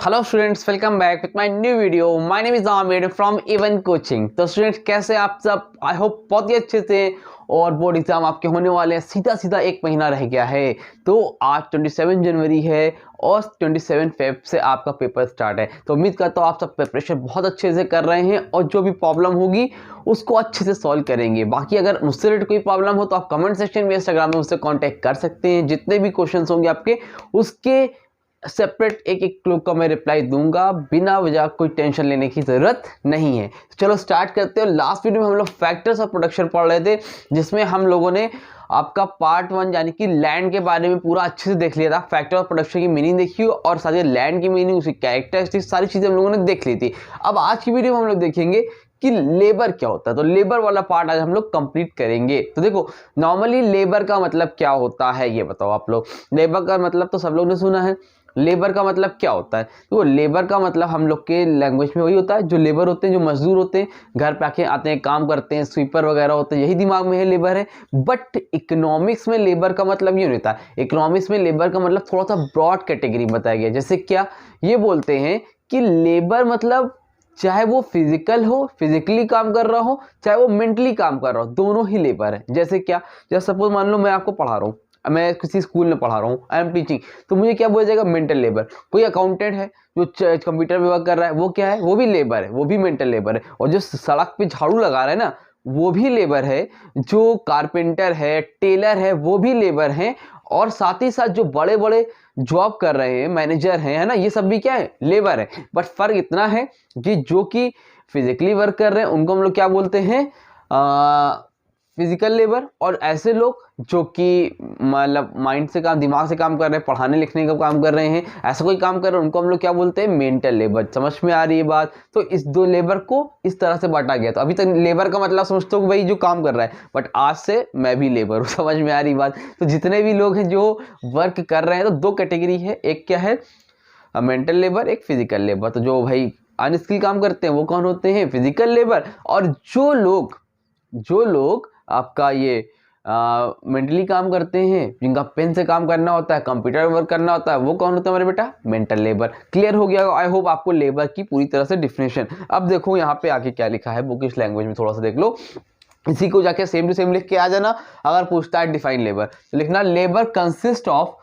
Hello students, welcome back with my new video. My name is Aamir from even coaching. तो students कैसे आप सब? I hope बहुत ही अच्छे से। और बोर्ड एग्जाम आपके होने वाले हैं, सीधा सीधा एक महीना रह गया है। तो आज 27 जनवरी है और 27 फेब से आपका पेपर स्टार्ट है। तो उम्मीद करता हूँ आप सब प्रिपरेशन बहुत अच्छे से कर रहे हैं और जो भी प्रॉब्लम होगी उसको अच्छे से सॉल्व करेंगे। बाकी अगर मुझसे रिलेटेड कोई प्रॉब्लम हो तो आप कमेंट सेक्शन में, इंस्टाग्राम में मुझसे कांटेक्ट कर सकते हैं। जितने भी क्वेश्चंस होंगे आपके उसके सेपरेट एक एक क्लू का मैं रिप्लाई दूंगा, बिना वजह कोई टेंशन लेने की जरूरत नहीं है। तो चलो स्टार्ट करते हैं। लास्ट वीडियो में हम लोग फैक्टर्स ऑफ प्रोडक्शन पढ़ रहे थे, जिसमें हम लोगों ने आपका पार्ट 1 यानी कि लैंड के बारे में पूरा अच्छे से देख लिया था। फैक्टर ऑफ प्रोडक्शन की मीनिंग देखी और साथ ही लैंड की मीनिंग, उसकी कैरेक्टरिस्टिक्स, सारी चीजें हम लोगों ने देख ली थी। अब आज की वीडियो में हम लोग देखेंगे कि लेबर क्या होता है। तो लेबर वाला पार्ट आज हम लोग कंप्लीट करेंगे। तो देखो, नॉर्मली लेबर का मतलब क्या होता है ये बताओ आप लोग। लेबर का मतलब तो सब लोग ने सुना है। लेबर का मतलब क्या होता है? तो लेबर का मतलब हम लोग के लैंग्वेज में वही होता है, जो लेबर होते हैं, जो मजदूर होते हैं, घर पे आके आते हैं, काम करते हैं, स्वीपर वगैरह होते हैं, यही दिमाग में है लेबर है। बट इकोनॉमिक्स में लेबर का मतलब ये नहीं होता। इकोनॉमिक्स में लेबर का मतलब थोड़ा सा ब्रॉड कैटेगरी बताया गया। जैसे क्या ये बोलते हैं कि लेबर मतलब चाहे वो फिजिकल हो, फिजिकली काम कर रहा हो, चाहे वो मेंटली काम कर रहा हो, दोनों ही लेबर है। जैसे क्या, जैसे सपोज मान लो मैं आपको पढ़ा रहा हूँ, मैं किसी स्कूल में पढ़ा रहा हूँ, आई एम टीचिंग, तो मुझे क्या बोला जाएगा? Mental labour. कोई अकाउंटेंट है जो कंप्यूटर में वर्क कर रहा है, वो क्या है? वो भी लेबर है, वो भी मेंटल लेबर है। और जो सड़क पे झाड़ू लगा रहा है ना, वो भी लेबर है। जो कारपेंटर है, टेलर है, वो भी लेबर है। और साथ ही साथ जो बड़े बड़े जॉब कर रहे हैं, मैनेजर हैं, है ना, ये सब भी क्या है? लेबर है। बट फर्क इतना है कि जो कि फिजिकली वर्क कर रहे हैं उनको हम लोग क्या बोलते हैं? Physical labour. और ऐसे लोग जो कि मतलब माइंड से काम, दिमाग से काम कर रहे हैं, पढ़ाने लिखने का काम कर रहे हैं, ऐसा कोई काम कर रहे हैं, उनको हम लोग क्या बोलते हैं? Mental labour. समझ में आ रही है बात? तो इस दो लेबर को इस तरह से बांटा गया। तो अभी तक लेबर का मतलब समझते हो कि भाई जो काम कर रहा है, बट आज से मैं भी लेबर हूँ। समझ में आ रही बात? तो जितने भी लोग हैं जो वर्क कर रहे हैं, तो दो कैटेगरी है। एक क्या है? मेंटल लेबर, एक फिजिकल लेबर। तो जो भाई अनस्किल काम करते हैं वो कौन होते हैं? Physical labour. और जो लोग आपका ये मेंटली काम करते हैं, जिनका पेन से काम करना होता है, कंप्यूटर वर्क करना होता है, वो कौन होता है हमारे बेटा? Mental labour. क्लियर हो गया? आई होप आपको लेबर की पूरी तरह से डिफिनेशन। अब देखो यहाँ पे आके क्या लिखा है, बुकिश लैंग्वेज में थोड़ा सा देख लो। इसी को जाके सेम टू सेम लिख के आ जाना। अगर पूछता है डिफाइन लेबर, तो लिखना labour consist of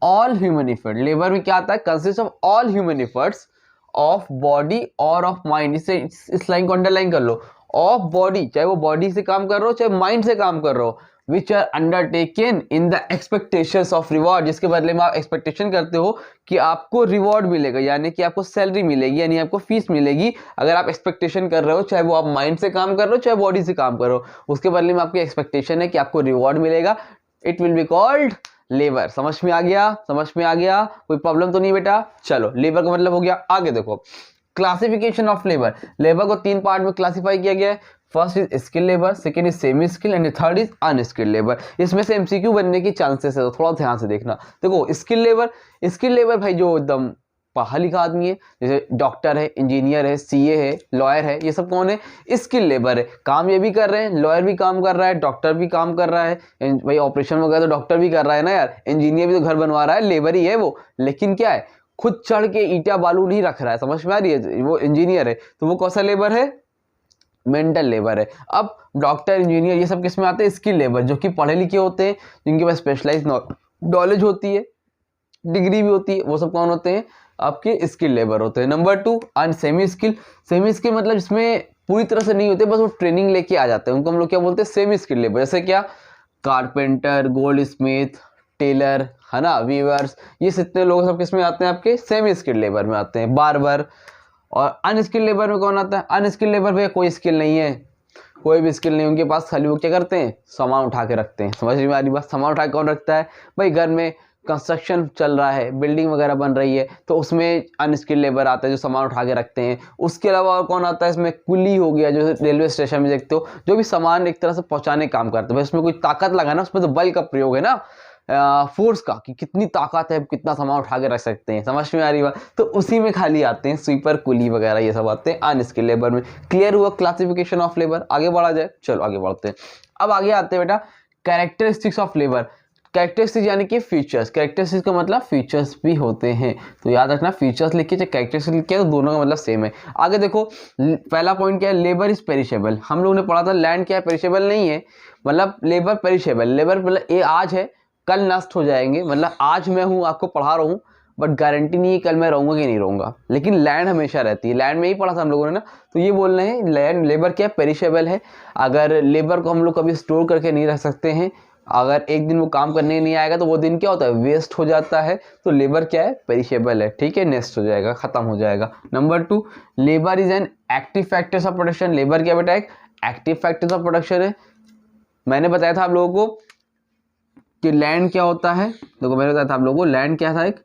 all human effort. Labour में क्या आता है? Consist of all human efforts of body और ऑफ माइंड। इस लाइन को अंडरलाइन कर लो। ऑफ बॉडी, चाहे वो बॉडी से काम कर रहे हो, चाहे माइंड से काम कर रहे हो, which are undertaken in the expectations of reward, जिसके बदले में आप एक्सपेक्टेशन करते हो कि आपको रिवॉर्ड मिलेगा, यानी कि आपको सैलरी मिलेगी, यानी आपको फीस मिलेगी। अगर आप एक्सपेक्टेशन कर रहे हो, चाहे वो आप माइंड से काम कर रहे हो, चाहे बॉडी से काम कर रहे हो, उसके बदले में आपकी एक्सपेक्टेशन है कि आपको रिवॉर्ड मिलेगा। It will be called labour. समझ में आ गया? समझ में आ गया? कोई प्रॉब्लम तो नहीं बेटा? चलो, लेबर का मतलब हो गया। आगे देखो, क्लासिफिकेशन ऑफ लेबर। लेबर को 3 पार्ट में क्लासिफाई किया गया है। First is skill labour, second is semi skill and third is unskilled labour. इसमें से एमसीक्यू बनने की चांसेस है, तो थोड़ा ध्यान से देखना। देखो, स्किल लेबर भाई जो एकदम पढ़ा लिखा आदमी है, जैसे डॉक्टर है, इंजीनियर है, सीए है, लॉयर है, ये सब कौन है? स्किल लेबर है। काम ये भी कर रहे हैं, लॉयर भी काम कर रहा है, डॉक्टर भी काम कर रहा है। भाई ऑपरेशन वगैरह तो डॉक्टर भी कर रहा है ना यार। इंजीनियर भी तो घर बनवा रहा है, लेबर ही है वो। लेकिन क्या है? खुद चढ़ के ईटा बालू नहीं रख रहा है। समझ में आ रही है? वो इंजीनियर है, तो वो कौन सा लेबर है? मेंटल लेबर है। अब डॉक्टर, इंजीनियर, ये सब किस में आते हैं? Skill labour. जो कि पढ़े लिखे होते हैं, जिनके पास स्पेशलाइज नॉलेज होती है, डिग्री भी होती है, वो सब कौन होते हैं? आपके स्किल लेबर होते हैं। Number 2 and semi skill. Semi skill मतलब जिसमें पूरी तरह से नहीं होते, बस वो ट्रेनिंग लेके आ जाते हैं, उनको हम लोग क्या बोलते हैं? Semi skill labour. जैसे क्या? कारपेंटर, गोल्ड स्मिथ, टेलर, है ना, वीवर्स, ये जितने लोग सब किस में आते हैं? आपके सेमी स्किल लेबर में आते हैं। बार्बर। और अनस्किल लेबर में कौन आता है? अनस्किल लेबर भैया कोई स्किल नहीं है, कोई भी स्किल नहीं उनके पास, खाली वो क्या करते हैं? सामान उठा के रखते हैं। समझ में आ रही बात? सामान उठा के कौन रखता है? भाई घर में कंस्ट्रक्शन चल रहा है, बिल्डिंग वगैरह बन रही है, तो उसमें अनस्किल्ड लेबर आता है जो सामान उठा के रखते हैं। उसके अलावा और कौन आता है इसमें? कुली हो गया, जो रेलवे स्टेशन में देखते हो, जो भी सामान एक तरह से पहुंचाने का काम करते हैं। उसमें कोई ताकत लगाना, उसमें तो बल का प्रयोग है ना, फोर्स का, कि कितनी ताकत है, कितना सामान उठा के रख सकते हैं। समझ में आ रही बात? तो उसी में खाली आते हैं स्वीपर, कुली वगैरह, ये सब आते हैं अनस्किल्ड लेबर में। क्लियर हुआ क्लासिफिकेशन ऑफ लेबर? आगे बढ़ा जाए, चलो आगे बढ़ते हैं। अब आगे आते हैं बेटा कैरेक्टरिस्टिक्स ऑफ लेबर। कैरेक्टरिस्टिक्स यानी कि फीचर्स, कैरेक्टरिस्टिक्स का मतलब फीचर्स भी होते हैं, तो याद रखना फीचर्स लिखिए चाहे कैरेक्टरिस्टिक्स लिखिए तो दोनों का मतलब सेम है। आगे देखो पहला पॉइंट क्या है, लेबर इज पेरिशेबल। हम लोगों ने पढ़ा था लैंड क्या है, पेरिशेबल नहीं है, मतलब लेबर पेरिशेबल, लेबर मतलब ये आज है कल नष्ट हो जाएंगे, मतलब आज मैं हूँ आपको पढ़ा रहा हूँ बट गारंटी नहीं है कल मैं रहूँगा कि नहीं रहूँगा, लेकिन लैंड हमेशा रहती है, लैंड में ही पढ़ा था हम लोगों ने ना। तो ये बोल रहे हैं लैंड लेबर क्या है, पेरिशेबल है। अगर लेबर को हम लोग कभी स्टोर करके नहीं रख सकते हैं, अगर एक दिन वो काम करने नहीं आएगा तो वो दिन क्या होता है, वेस्ट हो जाता है। तो लेबर क्या है, पेरिशेबल है, ठीक है, नेस्ट हो जाएगा, खत्म हो जाएगा। Number 2, labour is an active factors of production. Labour क्या बेटा, एक एक्टिव फैक्टर्स ऑफ प्रोडक्शन है। मैंने बताया था आप लोगों को कि लैंड क्या होता है, देखो मैंने बताया था आप लोगों को लैंड क्या था, एक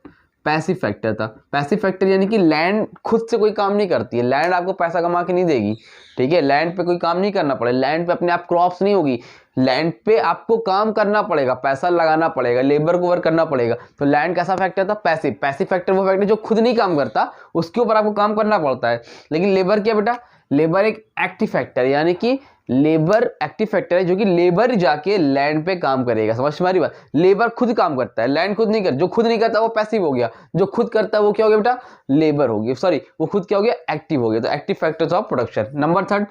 पैसिव फैक्टर था। पैसिव फैक्टर यानी कि लैंड खुद से कोई काम नहीं करती है, लैंड आपको पैसा कमा के नहीं देगी, ठीक है, लैंड पे कोई काम नहीं करना पड़ेगा, लैंड पे अपने आप क्रॉप्स नहीं होगी, लैंड पे आपको काम करना पड़ेगा, पैसा लगाना पड़ेगा, लेबर को वर्क करना पड़ेगा। तो लैंड कैसा फैक्टर था, पैसिव। पैसिव फैक्टर वो फैक्टर जो खुद नहीं काम करता, उसके ऊपर आपको काम करना पड़ता है। लेकिन लेबर क्या बेटा, लेबर एक एक्टिव फैक्टर, यानी कि लेबर एक्टिव फैक्टर है जो कि लेबर जाके लैंड पे काम करेगा। समझ में आ रही बात, लेबर खुद काम करता है, लैंड खुद नहीं करता। जो खुद नहीं करता वो पैसिव हो गया, जो खुद करता है वो क्या हो गया बेटा, लेबर हो गया, सॉरी वो खुद क्या हो गया, एक्टिव हो गया। तो active factors of production. Number 3,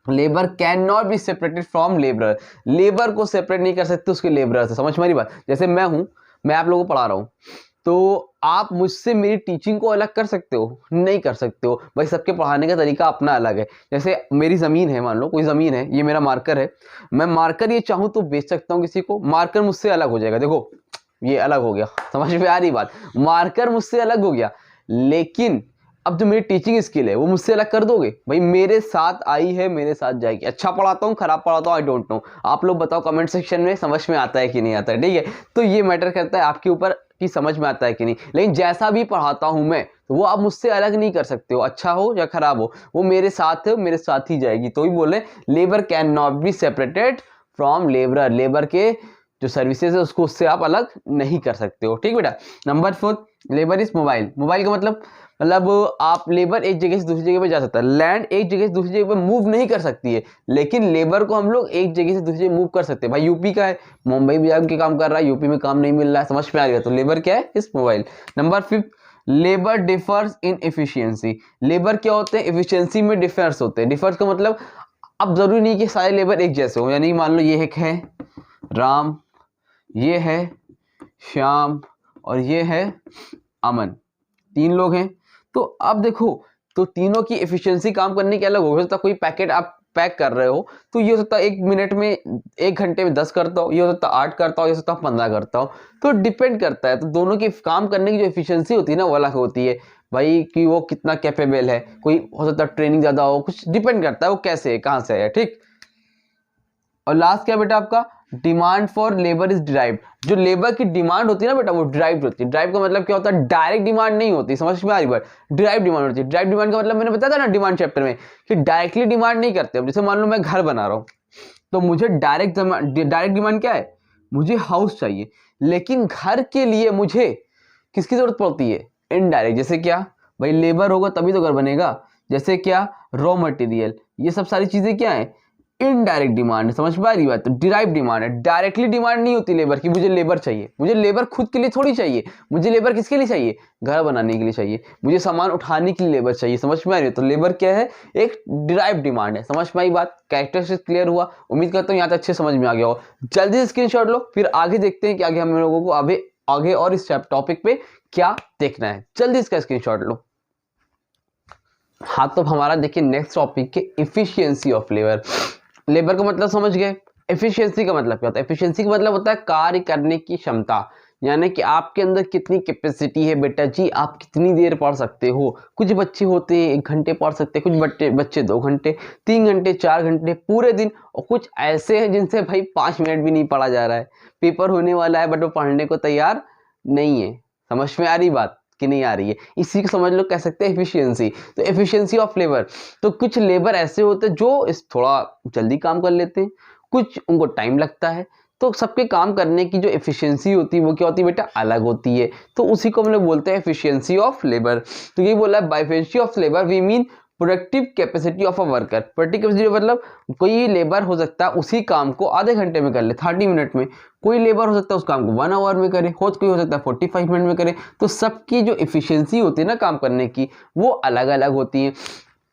labour can not be separated from labour. Labour को सेपरेट नहीं कर सकते उसके लेबर से। समझ में आ रही बात, जैसे मैं हूं, मैं आप लोगों को पढ़ा रहा हूं, तो आप मुझसे मेरी टीचिंग को अलग कर सकते हो, नहीं कर सकते हो भाई, सबके पढ़ाने का तरीका अपना अलग है। जैसे मेरी ज़मीन है, मान लो कोई ज़मीन है, ये मेरा मार्कर है, मैं मार्कर ये चाहूँ तो बेच सकता हूँ किसी को, मार्कर मुझसे अलग हो जाएगा, देखो ये अलग हो गया, समझ में आ रही बात, मार्कर मुझसे अलग हो गया। लेकिन अब जो मेरी टीचिंग स्किल है वो मुझसे अलग कर दोगे भाई, मेरे साथ आई है मेरे साथ जाएगी। अच्छा पढ़ाता हूँ खराब पढ़ाता हूँ आई डोंट नो, आप लोग बताओ कमेंट सेक्शन में समझ में आता है कि नहीं आता है, ठीक है। तो ये मैटर करता है आपके ऊपर कि समझ में आता है कि नहीं। लेकिन जैसा भी पढ़ाता हूं मैं, तो वो आप मुझसे अलग नहीं कर सकते हो, अच्छा हो या खराब हो, वो मेरे साथ है, मेरे साथ ही जाएगी। तो ही बोले labour can not be separated from labour, labour के जो सर्विसेज है उसको उससे आप अलग नहीं कर सकते हो, ठीक बेटा। Number 4, labour is mobile. Mobile का मतलब आप लेबर एक जगह से दूसरी जगह पे जा सकता है, लैंड एक जगह से दूसरी जगह पे मूव नहीं कर सकती है, लेकिन लेबर को हम लोग एक जगह से दूसरी जगह मूव कर सकते हैं। भाई यूपी का है, मुंबई में जाके काम कर रहा है, यूपी में काम नहीं मिल रहा है, समझ में आ गया, तो लेबर क्या है, इस मोबाइल। नंबर 5, लेबर डिफर्स इन एफिशिएंसी। लेबर क्या होते हैं, एफिशिएंसी में डिफर्स होते हैं। डिफर्स का मतलब अब जरूरी नहीं कि सारे लेबर एक जैसे हो, यानी मान लो ये एक है राम, ये है श्याम और ये है अमन, 3 लोग हैं। तो अब देखो, तो तीनों की एफिशिएंसी काम करने की अलग हो सकता है। कोई पैकेट आप पैक कर रहे हो तो ये हो सकता है 1 मिनट में, 1 घंटे में 10 करता हो, ये हो सकता है 8 करता हो, ये हो सकता है 15 करता हो, तो डिपेंड करता है। तो दोनों की काम करने की जो एफिशिएंसी होती है ना वो अलग होती है भाई, कि वो कितना कैपेबल है, कोई हो सकता है ट्रेनिंग ज्यादा हो, कुछ डिपेंड करता है वो कैसे है, कहाँ से है, ठीक। और लास्ट क्या बेटा आपका, demand for labour is derived. जो लेबर की डिमांड होती है ना बेटा वो डिराइव्ड होती है। ड्राइव का मतलब क्या होता है, डायरेक्ट डिमांड नहीं होती, समझ में आ रही बात, डिराइव डिमांड होती है। ड्राइव डिमांड का मतलब मैंने बताया था ना डिमांड चैप्टर में कि डायरेक्टली डिमांड नहीं करते। अब जैसे मान लो मैं घर बना रहा हूँ तो मुझे डायरेक्ट डिमांड क्या है, मुझे हाउस चाहिए, लेकिन घर के लिए मुझे किसकी जरूरत पड़ती है, इनडायरेक्ट। जैसे क्या भाई, लेबर होगा तभी तो घर बनेगा। जैसे क्या, रॉ मटेरियल, ये सब सारी चीजें क्या है, इनडायरेक्ट डिमांड है, समझ में आ रही बात। तो डिराइव डिमांड है, डायरेक्टली डिमांड नहीं होती लेबर की, मुझे लेबर चाहिए, मुझे लेबर खुद के लिए थोड़ी चाहिए, मुझे लेबर किसके लिए चाहिए, घर बनाने के लिए चाहिए, मुझे सामान उठाने के लिए लेबर चाहिए, समझ में आ रही है। तो लेबर क्या है, एक डिराइव डिमांड है। समझ में आई बात, कैरेक्टरिस्टिक्स क्लियर हुआ, उम्मीद करता हूँ यहाँ तक अच्छे समझ में आ गया हो। जल्दी से स्क्रीनशॉट लो, फिर आगे देखते हैं कि आगे हम लोगों को आगे और इस टॉपिक पे क्या देखना है। जल्दी इसका स्क्रीनशॉट लो। हाँ, तो हमारा देखिए नेक्स्ट टॉपिक के इफिशियंसी ऑफ लेबर। लेबर का मतलब समझ गए, एफिशिएंसी का मतलब क्या होता है, एफिशिएंसी का मतलब होता है कार्य करने की क्षमता, यानी कि आपके अंदर कितनी कैपेसिटी है बेटा जी, आप कितनी देर पढ़ सकते हो। कुछ बच्चे होते हैं 1 घंटे पढ़ सकते हैं, कुछ बच्चे 2 घंटे, 3 घंटे, 4 घंटे पूरे दिन, और कुछ ऐसे हैं जिनसे भाई 5 मिनट भी नहीं पढ़ा जा रहा है, पेपर होने वाला है बट वो पढ़ने को तैयार नहीं है। समझ में आ रही बात कि नहीं आ रही है, इसी को समझ लो, कह सकते हैं एफिशिएंसी। तो एफिशिएंसी ऑफ लेबर, तो कुछ लेबर ऐसे होते हैं जो इस थोड़ा जल्दी काम कर लेते हैं, कुछ उनको टाइम लगता है। तो सबके काम करने की जो एफिशिएंसी होती है वो क्या होती है बेटा, अलग होती है। तो उसी को हम लोग बोलते हैं एफिशिएंसी ऑफ लेबर। तो ये बोला है, by efficiency of labour we mean productive capacity of a worker. Productive capacity मतलब कोई लेबर हो सकता है उसी काम को आधे घंटे में कर ले, 30 मिनट में, कोई लेबर हो सकता है उस काम को 1 आवर में करे, कोई हो सकता है 45 मिनट में करे। तो सबकी जो इफिशियंसी होती है ना काम करने की, वो अलग अलग होती है।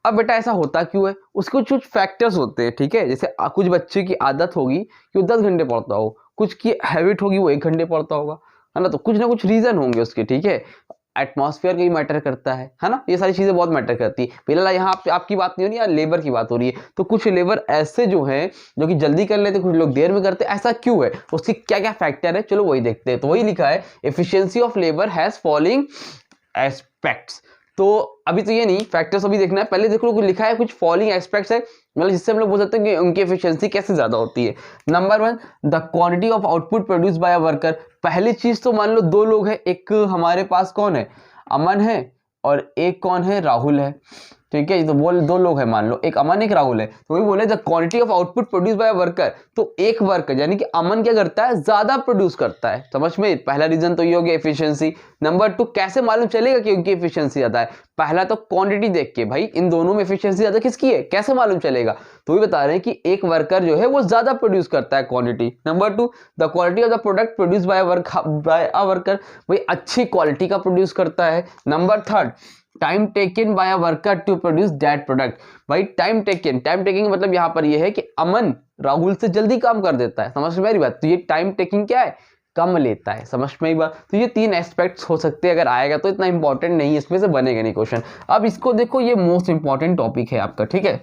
अब बेटा ऐसा होता क्यों है, उसके कुछ फैक्टर्स होते हैं, ठीक है। जैसे कुछ बच्चे की आदत होगी कि वो 10 घंटे पढ़ता हो, कुछ की हैबिट होगी वो 1 घंटे पढ़ता होगा, है ना। तो कुछ ना कुछ रीजन होंगे उसके, ठीक है। एटमॉस्फेयर का ही मैटर करता है ना। ये सारी चीजें बहुत मैटर करती है। फिलहाल यहाँ आपकी बात नहीं हो रही है, लेबर की बात हो रही है। तो कुछ लेबर ऐसे जो हैं जो कि जल्दी कर लेते, कुछ लोग देर में करते, ऐसा क्यों है, उसके क्या क्या फैक्टर है, चलो वही देखते हैं। तो वही लिखा है, efficiency of labour has following aspects. तो अभी तो ये नहीं, फैक्टर्स अभी देखना है, पहले देखो कुछ लिखा है, कुछ फॉलोइंग एस्पेक्ट्स है, मतलब जिससे हम लोग बोल सकते हैं कि उनकी एफिशिएंसी कैसे ज्यादा होती है। Number 1, the quantity of output produce by a worker. पहली चीज तो मान लो 2 लोग हैं, एक हमारे पास कौन है, अमन है, और एक कौन है, राहुल है, ठीक है। तो बोल 2 लोग हैं, मान लो एक अमन एक राहुल है। तो वही बोले the quantity of output produce by worker. तो एक वर्कर यानी कि अमन क्या करता है, ज्यादा प्रोड्यूस करता है, समझ में। पहला रीजन तो ये हो गया एफिशिएंसी। नंबर 2, कैसे मालूम चलेगा कि उनकी एफिशिएंसी ज्यादा है, पहला तो क्वांटिटी देख के, भाई इन दोनों में एफिशिएंसी ज्यादा किसकी है, कैसे मालूम चलेगा। तो ये बता रहे हैं कि एक वर्कर जो है वो ज्यादा प्रोड्यूस करता है, quantity. Number 2, the quality of the product produce by a worker, भाई अच्छी क्वालिटी का प्रोड्यूस करता है। Number 3, time taken by a worker to produce that product. भाई टाइम टेकिंग मतलब यहाँ पर ये है कि अमन राहुल से जल्दी काम कर देता है, समझ में मेरी बात। तो ये टाइम टेकिंग क्या है, कम लेता है, समझ में ही बात। तो ये 3 एस्पेक्ट्स हो सकते हैं, अगर आएगा तो इतना इंपॉर्टेंट नहीं है, इसमें से बनेगा नहीं क्वेश्चन। अब इसको देखो, ये मोस्ट इंपॉर्टेंट टॉपिक है आपका, ठीक है।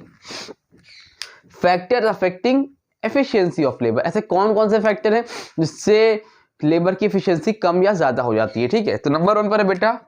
Factor affecting efficiency of labour. ऐसे कौन कौन से फैक्टर हैं जिससे लेबर की एफिशिएंसी कम या ज्यादा हो जाती है, ठीक है। तो नंबर 1 पर है बेटा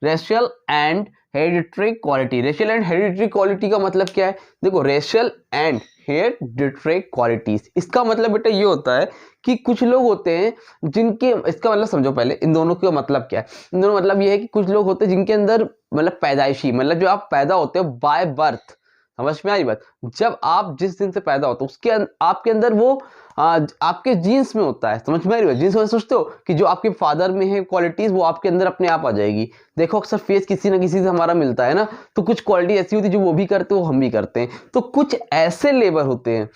racial and hereditary quality. Racial and hereditary quality का मतलब क्या है, देखो रेशियल एंड हेरिडिटरी क्वालिटीज, इसका मतलब बेटा ये होता है कि कुछ लोग होते हैं जिनके, इसका मतलब समझो पहले इन दोनों का मतलब क्या है। इन दोनों मतलब ये है कि कुछ लोग होते हैं जिनके अंदर मतलब पैदाइशी, मतलब जो आप पैदा होते हो बाय बर्थ, समझ में आई बात। जब आप जिस दिन से पैदा होते हो उसके आपके अंदर वो आपके जीन्स में होता है, समझ में आई बात। जीन्स में सोचते हो कि जो आपके फादर में है क्वालिटीज वो आपके अंदर अपने आप आ जाएगी। देखो अक्सर फेस किसी ना किसी से हमारा मिलता है ना, तो कुछ क्वालिटी ऐसी होती है जो वो भी करते हैं वो हम भी करते हैं। तो कुछ ऐसे लेबर होते हैं,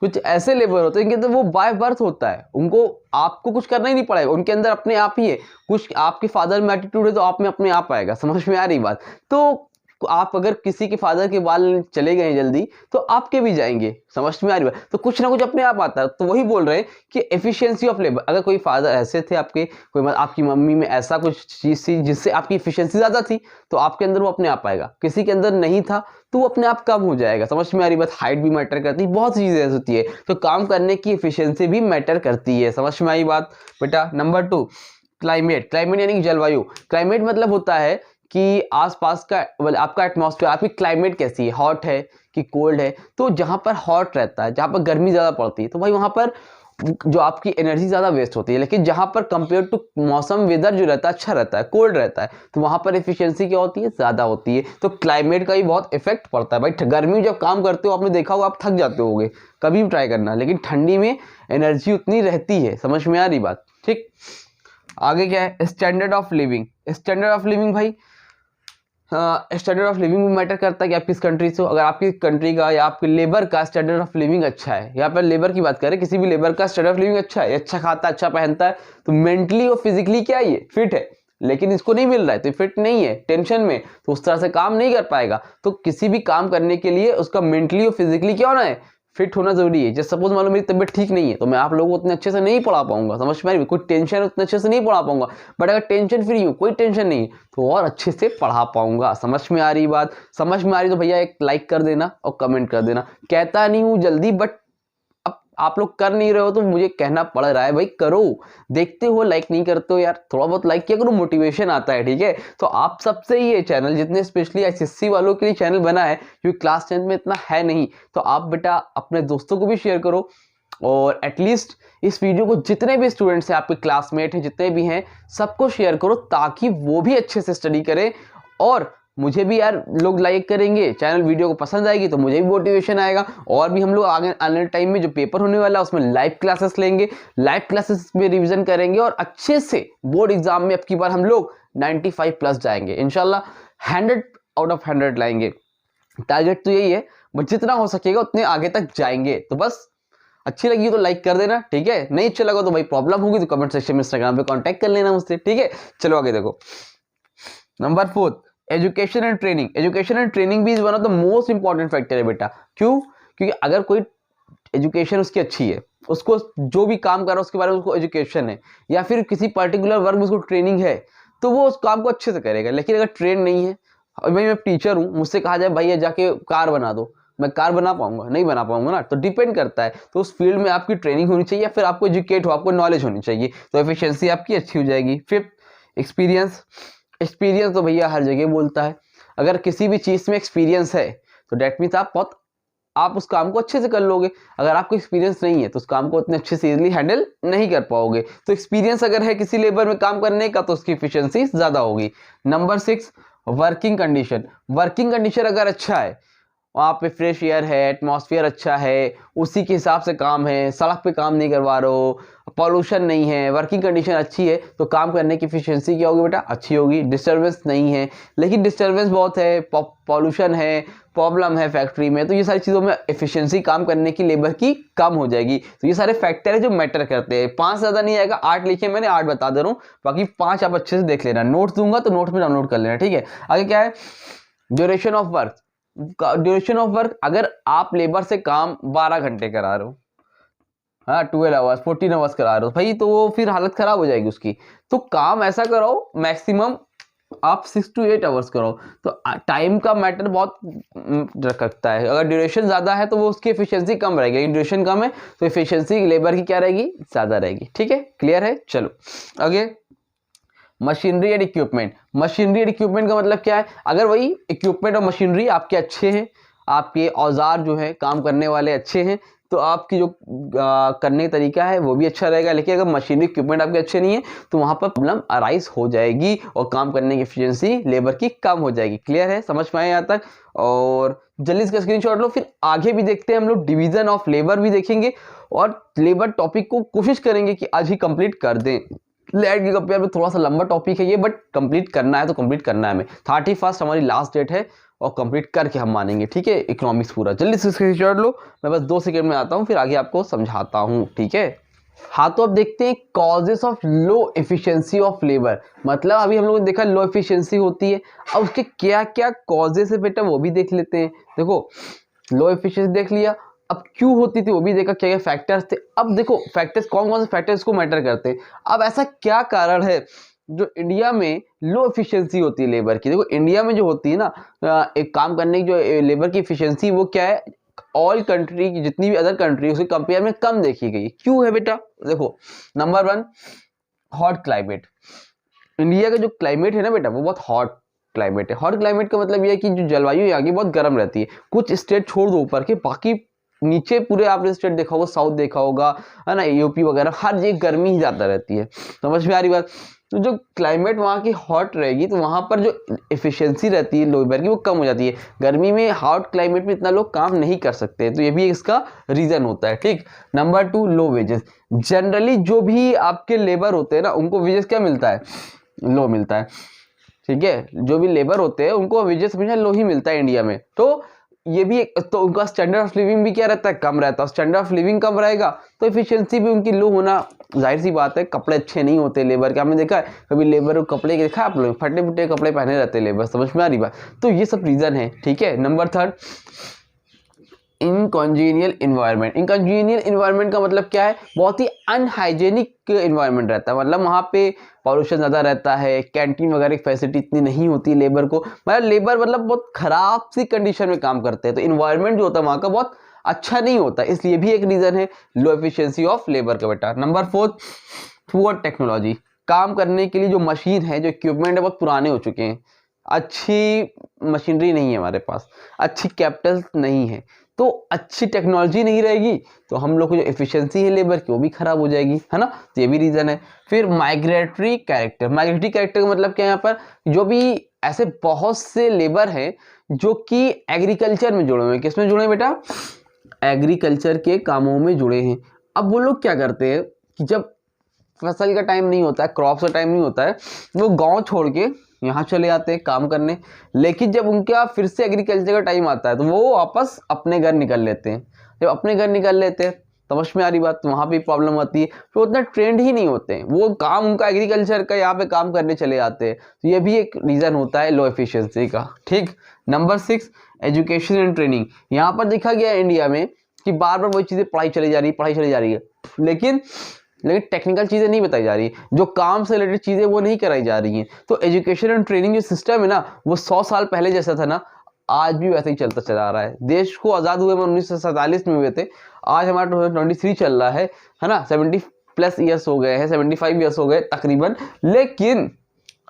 इनके अंदर वो बाय बर्थ होता है, उनको आपको कुछ करना ही नहीं पड़ेगा, उनके अंदर अपने आप ही है। कुछ आपके फादर में एटीट्यूड है तो आप में अपने आप आएगा, समझ में आ रही बात। तो आप अगर किसी के फादर के बाल चले गए जल्दी तो आपके भी जाएंगे, समझ में आ रही बात। तो कुछ ना कुछ अपने आप आता है। तो वही बोल रहे हैं कि एफिशिएंसी ऑफ लेबर, अगर कोई फादर ऐसे थे आपके, कोई आपकी मम्मी में ऐसा कुछ चीज थी जिससे आपकी एफिशिएंसी ज्यादा थी, तो आपके अंदर वो अपने आप आएगा। किसी के अंदर नहीं था तो वो अपने आप कम हो जाएगा, समझ में आ रही बात। हाइट भी मैटर करती है, बहुत सी चीजें ऐसी होती है। तो काम करने की एफिशिएंसी भी मैटर करती है, समझ में आई बात बेटा। नंबर 2, क्लाइमेट यानी कि जलवायु। क्लाइमेट मतलब होता है कि आसपास का आपका एटमॉस्फेयर, आपकी क्लाइमेट कैसी है, हॉट है कि कोल्ड है। तो जहां पर हॉट रहता है, जहां पर गर्मी ज्यादा पड़ती है, तो भाई वहां पर जो आपकी एनर्जी ज्यादा वेस्ट होती है। लेकिन जहां पर कंपेयर टू मौसम वेदर जो रहता है अच्छा रहता है, कोल्ड रहता है, तो वहां पर एफिशिएंसी क्या होती है, ज्यादा होती है। तो क्लाइमेट का भी बहुत इफेक्ट पड़ता है भाई। गर्मी जब काम करते हो आपने देखा होगा आप थक जाते होगे, कभी भी ट्राई करना। लेकिन ठंडी में एनर्जी उतनी रहती है, समझ में आ रही बात, ठीक। आगे क्या है, standard of living. Standard of living भाई स्टैंडर्ड ऑफ लिविंग भी मैटर करता है कि आप किस कंट्री से हो। अगर आपकी कंट्री का या आपके लेबर का स्टैंडर्ड ऑफ लिविंग अच्छा है, यहाँ पर लेबर की बात करें, किसी भी लेबर का स्टैंडर्ड ऑफ लिविंग अच्छा है, अच्छा खाता है, अच्छा पहनता है, तो मेंटली और फिजिकली क्या है, ये फिट है। लेकिन इसको नहीं मिल रहा है तो फिट नहीं है, टेंशन में, तो उस तरह से काम नहीं कर पाएगा। तो किसी भी काम करने के लिए उसका मेंटली और फिजिकली क्या होना है, फिट होना जरूरी है। जैसे सपोज मान लो मेरी तबियत ठीक नहीं है तो मैं आप लोगों को उतने अच्छे से नहीं पढ़ा पाऊंगा, समझ में आ रही है, कोई टेंशन है उतने अच्छे से नहीं पढ़ा पाऊंगा। बट अगर टेंशन फ्री हूँ, कोई टेंशन नहीं, तो और अच्छे से पढ़ा पाऊंगा, समझ में आ रही बात। समझ में आ रही तो भैया एक लाइक कर देना और कमेंट कर देना। कहता नहीं हूँ जल्दी, बट अब आप लोग कर नहीं रहे हो तो मुझे कहना पड़ रहा है, भाई करो। देखते हो लाइक नहीं करते हो यार, थोड़ा बहुत लाइक किया करो, मोटिवेशन आता है, ठीक है। तो आप सबसे ही ये चैनल, जितने स्पेशली एसएससी वालों के लिए चैनल बना है, क्योंकि क्लास 10 में इतना है नहीं, तो आप बेटा अपने दोस्तों को भी शेयर करो। और एटलीस्ट इस वीडियो को जितने भी स्टूडेंट्स हैं, आपके क्लासमेट हैं, जितने भी हैं, सबको शेयर करो ताकि वो भी अच्छे से स्टडी करें। और मुझे भी यार लोग लाइक करेंगे, चैनल वीडियो को पसंद आएगी तो मुझे भी मोटिवेशन आएगा। और भी हम लोग आगे आने टाइम में जो पेपर होने वाला है उसमें लाइव क्लासेस लेंगे, लाइव क्लासेस में रिवीजन करेंगे और अच्छे से बोर्ड एग्जाम में अब की बार हम लोग 95 प्लस जाएंगे इंशाल्लाह, 100 आउट ऑफ 100 लाएंगे। टारगेट तो यही है, बट जितना हो सकेगा उतने आगे तक जाएंगे। तो बस अच्छी लगी तो लाइक कर देना, ठीक है। नहीं अच्छा लगा तो भाई प्रॉब्लम होगी तो कमेंट सेक्शन में इंस्टाग्राम पे कांटेक्ट कर लेना मुझसे, ठीक है। चलो आगे देखो, number 4, education and training. Education and training भी is one of the most important factor है बेटा। क्यों? क्योंकि अगर कोई एजुकेशन उसकी अच्छी है, उसको जो भी काम कर रहा है उसके बारे में उसको एजुकेशन है, या फिर किसी पर्टिकुलर वर्क में उसको ट्रेनिंग है, तो वो उस काम को अच्छे से करेगा। लेकिन अगर ट्रेन नहीं है, भाई मैं टीचर हूँ, मुझसे कहा जाए भाई ये जाके कार बना दो, मैं कार बना पाऊंगा? नहीं बना पाऊंगा ना। तो डिपेंड करता है, तो उस फील्ड में आपकी ट्रेनिंग होनी चाहिए, या फिर आपको एजुकेट हो, आपको नॉलेज होनी चाहिए, तो एफिशिएंसी आपकी अच्छी हो जाएगी। Fifth, experience. एक्सपीरियंस तो भैया हर जगह बोलता है, अगर किसी भी चीज़ में एक्सपीरियंस है तो डेट मीन्स आप उस काम को अच्छे से कर लोगे। अगर आपको एक्सपीरियंस नहीं है तो उस काम को उतने अच्छे से इजीली हैंडल नहीं कर पाओगे। तो एक्सपीरियंस अगर है किसी लेबर में काम करने का तो उसकी एफिशिएंसी ज़्यादा होगी। Number 6, working condition. Working condition अगर अच्छा है, वहाँ पे फ्रेश एयर है, एटमॉस्फेयर अच्छा है, उसी के हिसाब से काम है, सड़क पे काम नहीं करवा रहे हो, पॉल्यूशन नहीं है, वर्किंग कंडीशन अच्छी है, तो काम करने की एफिशिएंसी क्या होगी बेटा? अच्छी होगी। डिस्टर्बेंस नहीं है, लेकिन डिस्टर्बेंस बहुत है, पॉल्यूशन है, प्रॉब्लम है फैक्ट्री में, तो ये सारी चीज़ों में एफिशिएंसी काम करने की लेबर की कम हो जाएगी। तो ये सारे फैक्टर है जो मैटर करते हैं। 5 ज़्यादा नहीं आएगा, 8 लिखे मैंने, 8 बता दे रहा हूँ, बाकी 5 आप अच्छे से देख लेना। नोट्स दूंगा तो नोट्स में डाउनलोड कर लेना, ठीक है। आगे क्या है? Duration of work. Duration of work, अगर आप लेबर से काम 12 घंटे करा रहे हो, हाँ 12 आवर्स 14 आवर्स करा रहे हो भाई, तो वो फिर हालत खराब हो जाएगी उसकी। तो काम ऐसा कराओ मैक्सिमम आप 6 to 8 आवर्स करो। तो टाइम का मैटर बहुत रखता है। अगर ड्यूरेशन ज़्यादा है तो वो उसकी एफिशिएंसी कम रहेगी, लेकिन ड्यूरेशन कम है तो एफिशिएंसी लेबर की क्या रहेगी? ज़्यादा रहेगी, ठीक है। क्लियर है? चलो आगे, machinery and equipment. Machinery and equipment का मतलब क्या है? अगर वही इक्विपमेंट और मशीनरी आपके अच्छे हैं, आपके औजार जो है काम करने वाले अच्छे हैं, तो आपकी जो करने का तरीका है वो भी अच्छा रहेगा। लेकिन अगर मशीनरी इक्विपमेंट आपके अच्छे नहीं है तो वहाँ पर प्रॉब्लम अराइज हो जाएगी और काम करने की एफिशिएंसी लेबर की कम हो जाएगी। क्लियर है? समझ में आए यहाँ तक? और जल्दी इसका स्क्रीनशॉट लो, फिर आगे भी देखते हैं हम लोग। डिवीजन ऑफ लेबर भी देखेंगे और लेबर टॉपिक को कोशिश करेंगे कि आज ही कंप्लीट कर दें। लेट के कंपेयर में थोड़ा सा लंबा टॉपिक है ये, बट कंप्लीट करना है तो कंप्लीट करना है हमें। 31 हमारी लास्ट डेट है और कंप्लीट करके हम मानेंगे, ठीक है। इकोनॉमिक्स पूरा जल्दी से स्क्रीनशॉट लो, मैं बस 2 सेकंड में आता हूँ, फिर आगे आपको समझाता हूँ, ठीक है। हाँ तो अब देखते हैं causes of low efficiency of labour. मतलब अभी हम लोगों ने देखा लो एफिशिएंसी होती है, अब उसके क्या क्या कॉजेस है बेटा वो भी देख लेते हैं। देखो लो एफिशिएंसी देख लिया, अब क्यों होती थी वो भी देखा, क्या क्या फैक्टर्स थे। अब देखो फैक्टर्स कौन कौन से फैक्टर्स को मैटर करते हैं। अब ऐसा क्या कारण है जो इंडिया में लो एफिशिएंसी होती है लेबर की? देखो इंडिया में जो होती है ना एक काम करने की जो लेबर की एफिशिएंसी, वो क्या है? ऑल कंट्री की जितनी भी अदर कंट्री उसके कंपेयर में कम देखी गई। क्यों है बेटा? देखो नंबर 1, हॉट क्लाइमेट। इंडिया का जो क्लाइमेट है ना बेटा वो बहुत हॉट क्लाइमेट है। हॉट क्लाइमेट का मतलब ये है कि जो जलवायु यहाँ की बहुत गर्म रहती है। कुछ स्टेट छोड़ दो ऊपर के, बाकी नीचे पूरे आपने स्टेट देखा होगा, साउथ देखा होगा, है ना, यूपी वगैरह, हर जगह गर्मी ही ज़्यादा रहती है। समझ में आ रही बात? तो जो क्लाइमेट वहाँ की हॉट रहेगी तो वहाँ पर जो एफिशिएंसी रहती है लेबर की वो कम हो जाती है। गर्मी में हॉट क्लाइमेट में इतना लोग काम नहीं कर सकते, तो ये भी इसका रीज़न होता है, ठीक। Number 2, low wages. जनरली जो भी आपके लेबर होते हैं ना उनको वेजेस क्या मिलता है? लो मिलता है, ठीक है। जो भी लेबर होते हैं उनको वेजेस हमेशा लो ही मिलता है इंडिया में। तो ये भी एक, तो उनका स्टैंडर्ड ऑफ लिविंग भी क्या रहता है? कम रहता है। स्टैंडर्ड ऑफ लिविंग कम रहेगा तो एफिशिएंसी भी उनकी लो होना जाहिर सी बात है। कपड़े अच्छे नहीं होते लेबर के, आपने देखा है कभी लेबर को कपड़े देखा है आप लोग? फटे फुटे कपड़े पहने रहते हैं लेबर। समझ में आ रही बात? तो ये सब रीजन है, ठीक है। Number 3, uncongenial environment. Uncongenial environment का मतलब क्या है? बहुत ही अनहाइजेनिक इन्वायरमेंट रहता है। मतलब वहाँ पे पॉल्यूशन ज़्यादा रहता है, कैंटीन वगैरह की फैसिलिटी इतनी नहीं होती लेबर को, मतलब लेबर मतलब बहुत ख़राब सी कंडीशन में काम करते हैं। तो इन्वायरमेंट जो होता है वहाँ का बहुत अच्छा नहीं होता, इसलिए भी एक रीज़न है लो एफिशिएंसी ऑफ लेबर का बेटा। Number 4, poor technology. काम करने के लिए जो मशीन है, जो इक्विपमेंट है, बहुत पुराने हो चुके हैं। अच्छी मशीनरी नहीं है हमारे पास, अच्छी कैपिटल नहीं है, तो अच्छी टेक्नोलॉजी नहीं रहेगी तो हम लोग को जो एफिशिएंसी है लेबर की वो भी खराब हो जाएगी, है ना। तो ये भी रीज़न है। फिर माइग्रेटरी कैरेक्टर। माइग्रेटरी कैरेक्टर का मतलब क्या है? यहाँ पर जो भी ऐसे बहुत से लेबर हैं जो कि एग्रीकल्चर में जुड़े हुए हैं। किसमें जुड़े हैं बेटा? एग्रीकल्चर के कामों में जुड़े हैं। अब वो लोग क्या करते हैं कि जब फसल का टाइम नहीं होता है, क्रॉप्स का टाइम नहीं होता है, वो गाँव छोड़ के यहाँ चले आते हैं काम करने, लेकिन जब उनका फिर से एग्रीकल्चर का टाइम आता है तो वो वापस अपने घर निकल लेते हैं। जब अपने घर निकल लेते हैं, समझ में आ रही बात, वहाँ भी प्रॉब्लम आती है, तो उतना ट्रेंड ही नहीं होते हैं, वो काम उनका एग्रीकल्चर का यहाँ पे काम करने चले जाते हैं। तो ये भी एक रीज़न होता है लो एफिशिएंसी का। ठीक, नंबर 6 एजुकेशन एंड ट्रेनिंग। यहाँ पर देखा गया है इंडिया में कि बार बार वही चीज़ें पढ़ाई चली जा रही है, लेकिन टेक्निकल चीज़ें नहीं बताई जा रही, जो काम से रिलेटेड चीज़ें वो नहीं कराई जा रही हैं। तो एजुकेशन एंड ट्रेनिंग जो सिस्टम है ना, वो 100 साल पहले जैसा था ना, आज भी वैसे ही चलता चला आ रहा है। देश को आज़ाद हुए में 1947 में हुए थे, आज हमारा 2023 चल रहा है ना, 70+ ईयर्स हो गए हैं, 75 ईयर्स हो गए तकरीबन, लेकिन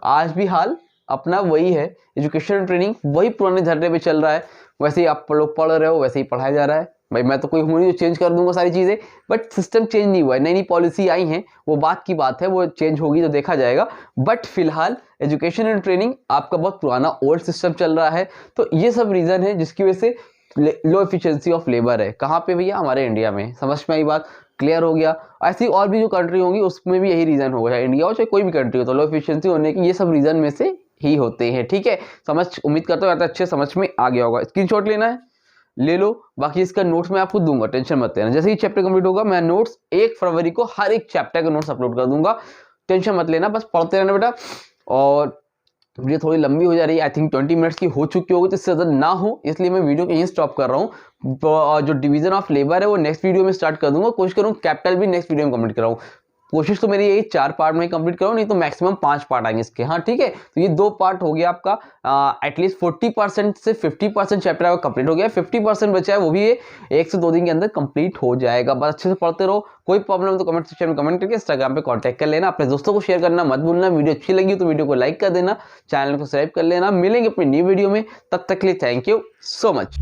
आज भी हाल अपना वही है। एजुकेशन एंड ट्रेनिंग वही पुराने झर्रे पे चल रहा है, वैसे ही आप लोग पढ़ रहे हो, वैसे ही पढ़ाया जा रहा है। भाई मैं तो कोई हूँ नहीं जो चेंज कर दूंगा सारी चीज़ें, बट सिस्टम चेंज नहीं हुआ है, नई नई पॉलिसी आई हैं, वो बात की बात है, वो चेंज होगी तो देखा जाएगा। बट फिलहाल एजुकेशन एंड ट्रेनिंग आपका बहुत पुराना ओल्ड सिस्टम चल रहा है। तो ये सब रीज़न है जिसकी वजह से लो एफिशिएंसी ऑफ लेबर है। कहाँ पे भैया? हमारे इंडिया में। समझ में आई बात? क्लियर हो गया? ऐसी और भी जो कंट्री होंगी उसमें भी यही रीज़न होगा, चाहे इंडिया हो चाहे कोई भी कंट्री हो, तो लो एफिशिएंसी होने की ये सब रीज़न में से ही होते हैं। ठीक है, उम्मीद करता हूँ अच्छे समझ में आ गया होगा। स्क्रीनशॉट लेना है ले लो, बाकी इसका नोट्स मैं आपको दूंगा, टेंशन मत लेना। जैसे ही चैप्टर कंप्लीट होगा मैं नोट्स 1 फरवरी को हर एक चैप्टर का नोट्स अपलोड कर दूंगा, टेंशन मत लेना, बस पढ़ते रहना बेटा। और वीडियो थोड़ी लंबी हो जा रही है, आई थिंक 20 मिनट्स की हो चुकी होगी, तो इससे ज़्यादा ना हो इसलिए मैं वीडियो को यहीं स्टॉप कर रहा हूँ। जो डिवीजन ऑफ लेबर है वो नेक्स्ट वीडियो में स्टार्ट कर दूंगा, कोशिश करूँ कैपिटल भी नेक्स्ट वीडियो में कंप्लीट कराऊँ। कोशिश तो मेरी यही 4 पार्ट में कंप्लीट करो, नहीं तो मैक्सिमम 5 पार्ट आएंगे इसके। हाँ ठीक है, तो ये 2 पार्ट हो गया आपका, एटलीस्ट 40% से 50% चैप्टर आपका कंप्लीट हो गया, 50% बचा है, वो भी 1 से 2 दिन के अंदर कंप्लीट हो जाएगा। बस अच्छे से पढ़ते रहो, कोई प्रॉब्लम तो कमेंट सेक्शन में कमेंट करके इंस्टाग्राम पे कांटेक्ट कर लेना। अपने दोस्तों को शेयर करना मत भूलना। वीडियो अच्छी लगी तो वीडियो को लाइक कर देना, चैनल को सब्सक्राइब कर लेना। मिलेंगे अपनी न्यू वीडियो में, तब तक के लिए थैंक यू सो मच।